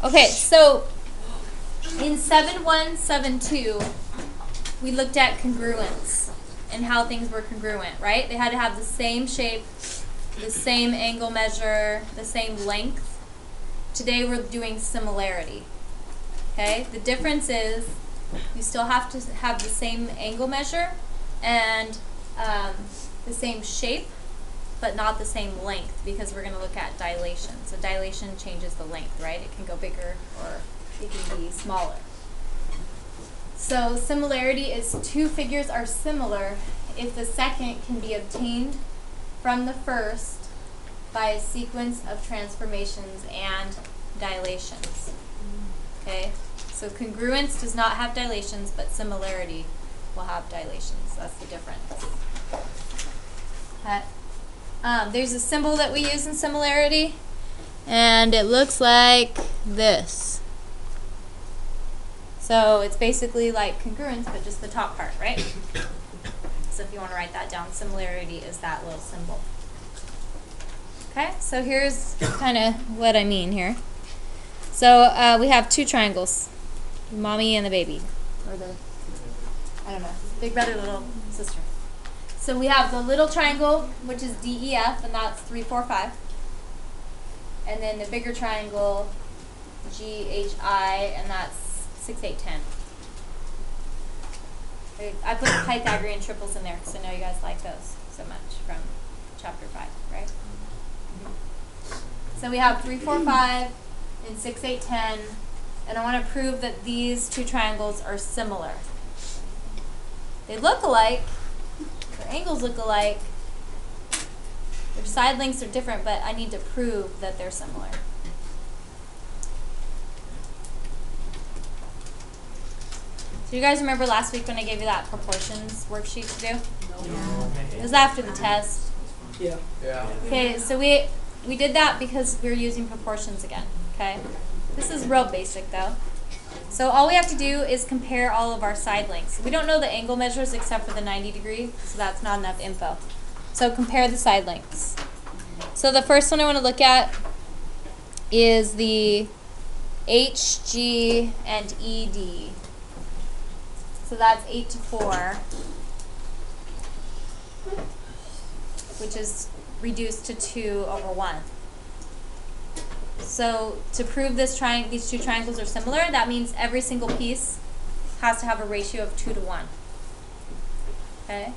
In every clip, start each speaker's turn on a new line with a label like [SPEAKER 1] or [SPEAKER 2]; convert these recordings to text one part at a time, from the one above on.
[SPEAKER 1] Okay, so in 7172, we looked at congruence and how things were congruent, right? They had to have the same shape, the same angle measure, the same length. Today we're doing similarity. Okay? The difference is you still have to have the same angle measure and the same shape, but not the same length, because we're going to look at dilation. So dilation changes the length, right? It can go bigger or it can be smaller. So similarity is two figures are similar if the second can be obtained from the first by a sequence of transformations and dilations. Okay? So congruence does not have dilations, but similarity will have dilations. That's the difference. Okay. There's a symbol that we use in similarity, and it looks like this. So it's basically like congruence, but just the top part, right? So if you want to write that down, similarity is that little symbol. Okay, so here's kind of what I mean here. So we have two triangles, the mommy and the baby, or the, I don't know, big brother, little sister. So we have the little triangle, which is DEF, and that's 3, 4, 5. And then the bigger triangle, GHI, and that's 6, 8, 10. I put the Pythagorean triples in there because I know you guys like those so much from chapter 5, right? So we have 3, 4, 5, and 6, 8, 10. And I want to prove that these two triangles are similar. They look alike. Their angles look alike. Their side lengths are different, but I need to prove that they're similar. So you guys remember last week when I gave you that proportions worksheet to do? No. It was after the test.
[SPEAKER 2] Yeah.
[SPEAKER 1] Okay, so we did that because we were using proportions again, okay? This is real basic though. So all we have to do is compare all of our side lengths. We don't know the angle measures except for the 90 degree, so that's not enough info. So compare the side lengths. So the first one I want to look at is the HG and ED. So that's 8 to 4, which is reduced to 2 over 1. So to prove these two triangles are similar, that means every single piece has to have a ratio of 2 to 1. Okay?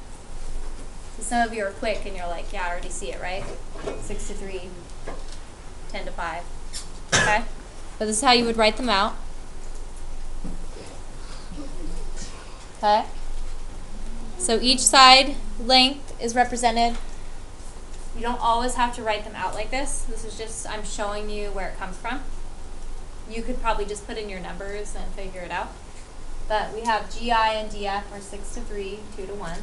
[SPEAKER 1] So some of you are quick and you're like, yeah, I already see it, right? 6 to 3, 10 to 5. Okay? But this is how you would write them out. Okay? So each side length is represented. You don't always have to write them out like this. This is just, I'm showing you where it comes from. You could probably just put in your numbers and figure it out. But we have GI and DF are 6 to 3, 2 to 1.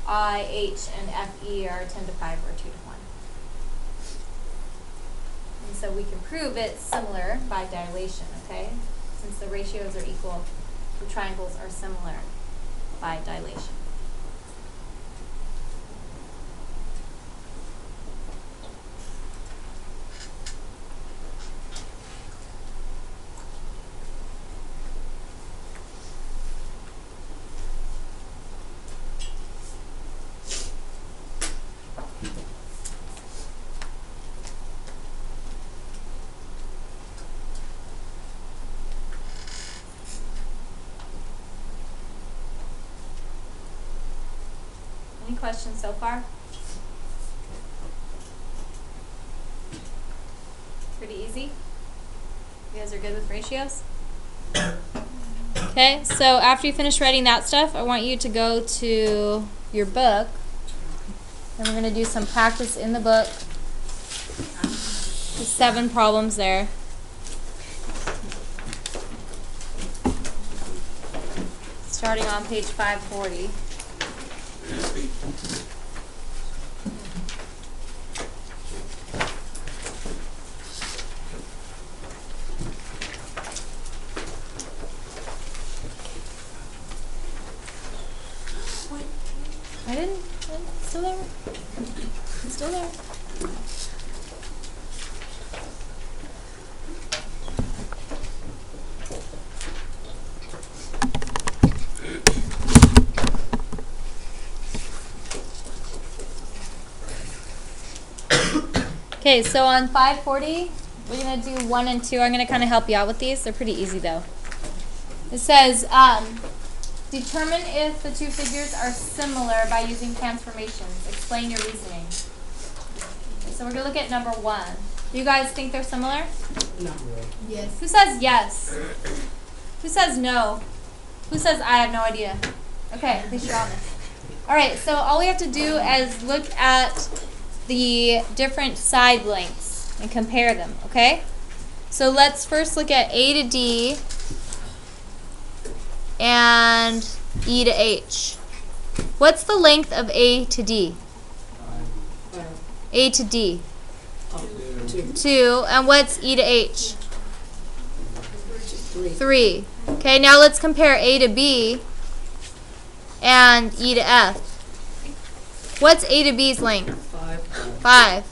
[SPEAKER 1] I, H, and FE are 10 to 5 or 2 to 1. And so we can prove it's similar by dilation, okay? Since the ratios are equal, the triangles are similar by dilation. Any questions so far? Pretty easy? You guys are good with ratios? Okay, so after you finish writing that stuff, I want you to go to your book, and we're going to do some practice in the book. There's 7 problems there. Starting on page 540. Still there? It's still there. Okay, so on 540, we're going to do 1 and 2. I'm going to kind of help you out with these. They're pretty easy, though. It says, determine if the two figures are similar by using transformations. Explain your reasoning. So we're going to look at number 1. Do you guys think they're similar?
[SPEAKER 2] No.
[SPEAKER 3] Yes.
[SPEAKER 1] Who says yes? Who says no? Who says I have no idea? Okay, at least you're honest. Alright, so all we have to do is look at the different side lengths and compare them, okay? So let's first look at A to D and E to H. What's the length of A to D? A to D? 2. And what's E to H? 3. Okay, now let's compare A to B and E to F. What's A to B's length? 5.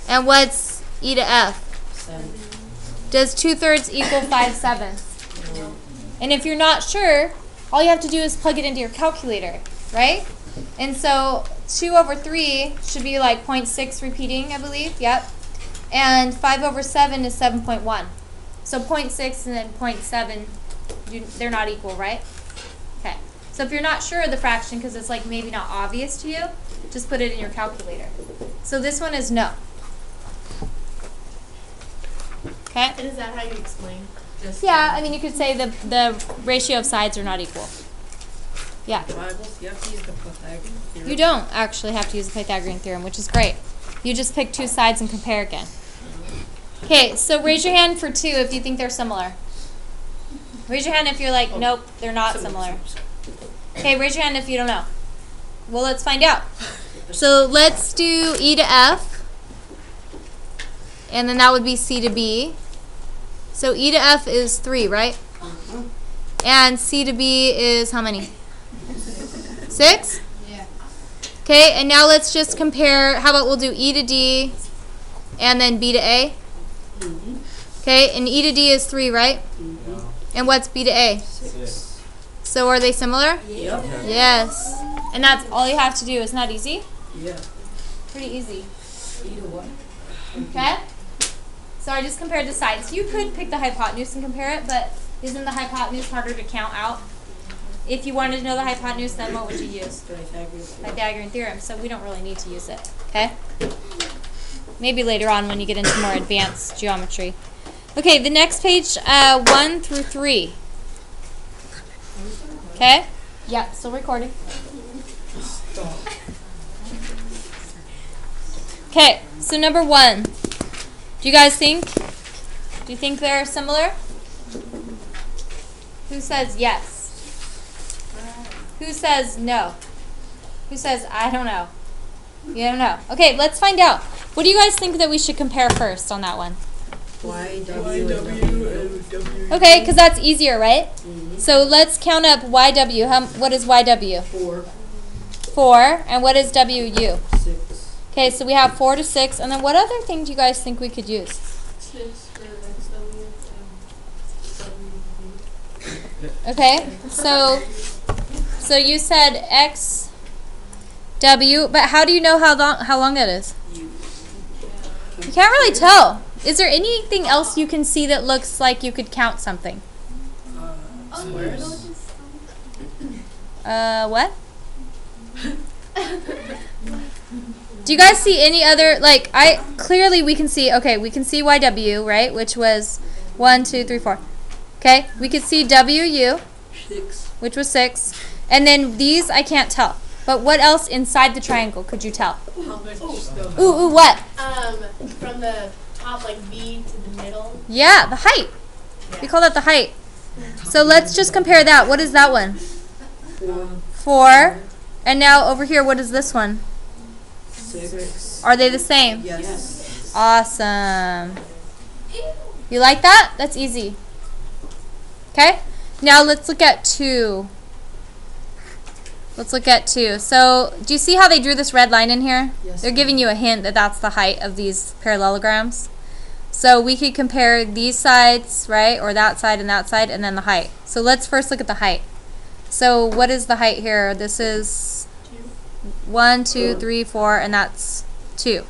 [SPEAKER 1] And what's E to F?
[SPEAKER 2] 7.
[SPEAKER 1] Does 2/3 equal 5/7? And if you're not sure, all you have to do is plug it into your calculator, right? And so 2/3 should be like 0.6 repeating, I believe. Yep. And 5/7 is 7.1. So 0.6 and then 0.7, they're not equal, right? Okay. So if you're not sure of the fraction, because it's like maybe not obvious to you, just put it in your calculator. So this one is no. Okay?
[SPEAKER 3] And is that how you explain? Just
[SPEAKER 1] Yeah, I mean, you could say the ratio of sides are not equal. Yeah.
[SPEAKER 2] Bibles, you have to use the Pythagorean theorem.
[SPEAKER 1] You don't actually have to use the Pythagorean theorem, which is great. You just pick two sides and compare again. Okay, so raise your hand for 2 if you think they're similar. Raise your hand if you're like, nope, they're not similar. Okay, raise your hand if you don't know. Well, let's find out. So let's do E to F. And then that would be C to B. So E to F is 3, right? And C to B is how many? 6?
[SPEAKER 3] Yeah.
[SPEAKER 1] Okay, and now let's just compare. How about we'll do E to D and then B to A? Okay, and E to D is 3, right? And what's B to A?
[SPEAKER 2] 6.
[SPEAKER 1] So are they similar?
[SPEAKER 2] Yep.
[SPEAKER 1] Yes. And that's all you have to do. Isn't that easy?
[SPEAKER 2] Yeah.
[SPEAKER 1] Pretty easy.
[SPEAKER 2] E to what?
[SPEAKER 1] Okay? So I just compared the sides. You could pick the hypotenuse and compare it, but isn't the hypotenuse harder to count out? If you wanted to know the hypotenuse, then what would you use? Pythagorean theorem. So we don't really need to use it. Okay? Maybe later on when you get into more advanced geometry. Okay, the next page, 1 through 3. Okay? Yep, still recording. Okay, so number 1. Do you guys think? Do you think they're similar? Who says yes? Who says no? Who says I don't know? You don't know. Okay, let's find out. What do you guys think that we should compare first on that one?
[SPEAKER 2] Y, W, and W.
[SPEAKER 1] Okay, because that's easier, right? So let's count up YW. What is YW?
[SPEAKER 2] 4.
[SPEAKER 1] 4. And what is WU?
[SPEAKER 2] 6.
[SPEAKER 1] Okay, so we have 4 to 6. And then what other thing do you guys think we could use?
[SPEAKER 3] 6 for XW and WV.
[SPEAKER 1] Okay, so you said XW, but how do you know how long that is? You can't really tell. Is there anything else you can see that looks like you could count something?
[SPEAKER 2] Squares.
[SPEAKER 1] What? Do you guys see any other, clearly we can see, okay, we can see YW, right, which was 1, 2, 3, 4. Okay, we could see WU,
[SPEAKER 2] 6.
[SPEAKER 1] which was 6, and then these I can't tell. But what else inside the triangle could you tell?
[SPEAKER 3] How much stuff?
[SPEAKER 1] Ooh, what?
[SPEAKER 3] From the top, like V to the middle.
[SPEAKER 1] Yeah, the height. We call that the height. So let's just compare that. What is that one?
[SPEAKER 2] 4.
[SPEAKER 1] 4. And now over here, what is this one?
[SPEAKER 2] 6.
[SPEAKER 1] Are they the same?
[SPEAKER 2] Yes.
[SPEAKER 1] Awesome. You like that? That's easy. Okay? Now let's look at 2. Let's look at 2. So, do you see how they drew this red line in here?
[SPEAKER 2] Yes.
[SPEAKER 1] They're giving you a hint that that's the height of these parallelograms. So, we could compare these sides, right? Or that side, and then the height. So, let's first look at the height. So, what is the height here? This is 1, 2, 3, 4, and that's 2.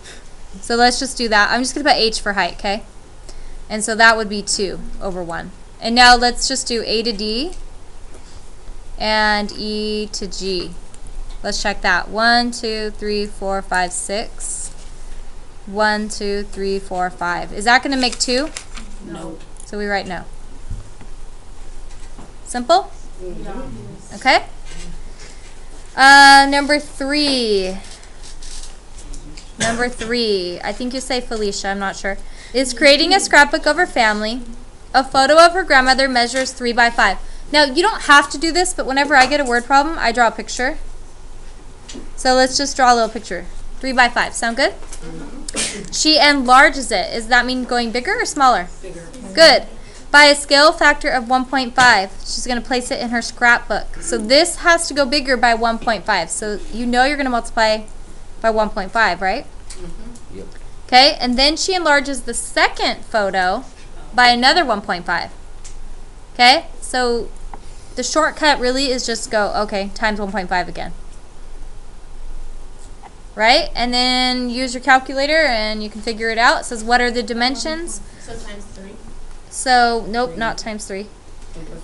[SPEAKER 1] So let's just do that. I'm just going to put h for height, okay? And so that would be 2 over 1. And now let's just do a to d and e to g. Let's check that. 1, 2, 3, 4, 5, 6. 1, 2, 3, 4, 5. Is that going to make 2?
[SPEAKER 2] No.
[SPEAKER 1] So we write no. Simple? Okay. Number 3. Number 3. I think you say Felicia, I'm not sure. Is creating a scrapbook of her family. A photo of her grandmother measures 3 by 5. Now, you don't have to do this, but whenever I get a word problem, I draw a picture. So let's just draw a little picture. 3 by 5. Sound good? She enlarges it. Does that mean going bigger or smaller?
[SPEAKER 2] Bigger.
[SPEAKER 1] Good. By a scale factor of 1.5. She's going to place it in her scrapbook. So this has to go bigger by 1.5. So you know you're going to multiply by 1.5, right?
[SPEAKER 4] Yep.
[SPEAKER 1] Okay, and then she enlarges the second photo by another 1.5. Okay, so the shortcut really is just go, okay, times 1.5 again. Right? And then use your calculator and you can figure it out. It says, what are the dimensions?
[SPEAKER 3] So times 3.
[SPEAKER 1] So, nope, not times 3.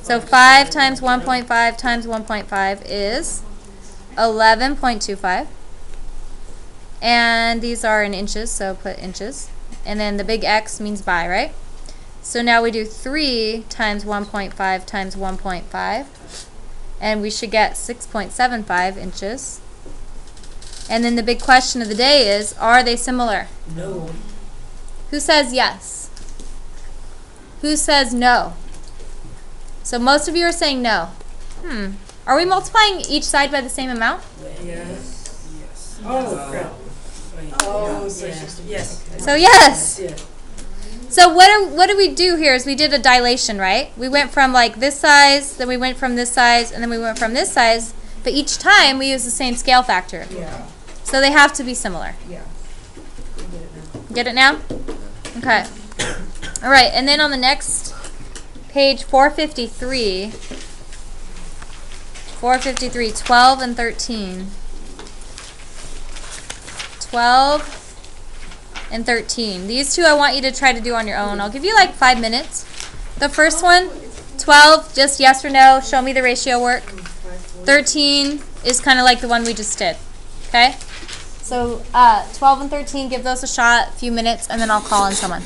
[SPEAKER 1] So 5 times 1.5 times 1.5 is 11.25. And these are in inches, so put inches. And then the big X means by, right? So now we do 3 times 1.5 times 1.5. And we should get 6.75 inches. And then the big question of the day is, are they similar?
[SPEAKER 2] No.
[SPEAKER 1] Who says yes? Who says no? So most of you are saying no. Are we multiplying each side by the same amount?
[SPEAKER 2] Yes. Yes. Oh, crap. Oh, so yes.
[SPEAKER 1] So yes.
[SPEAKER 2] Yeah.
[SPEAKER 1] So what do we do here is we did a dilation, right? We went from like this size, then we went from this size, and then we went from this size. But each time we use the same scale factor.
[SPEAKER 2] Yeah.
[SPEAKER 1] So they have to be similar.
[SPEAKER 2] Yeah.
[SPEAKER 1] Get it now? Okay. All right, and then on the next page, 453, 12 and 13. 12 and 13. These two I want you to try to do on your own. I'll give you like 5 minutes. The first one, 12, just yes or no, show me the ratio work. 13 is kind of like the one we just did. Okay? So 12 and 13, give those a shot, a few minutes, and then I'll call on someone.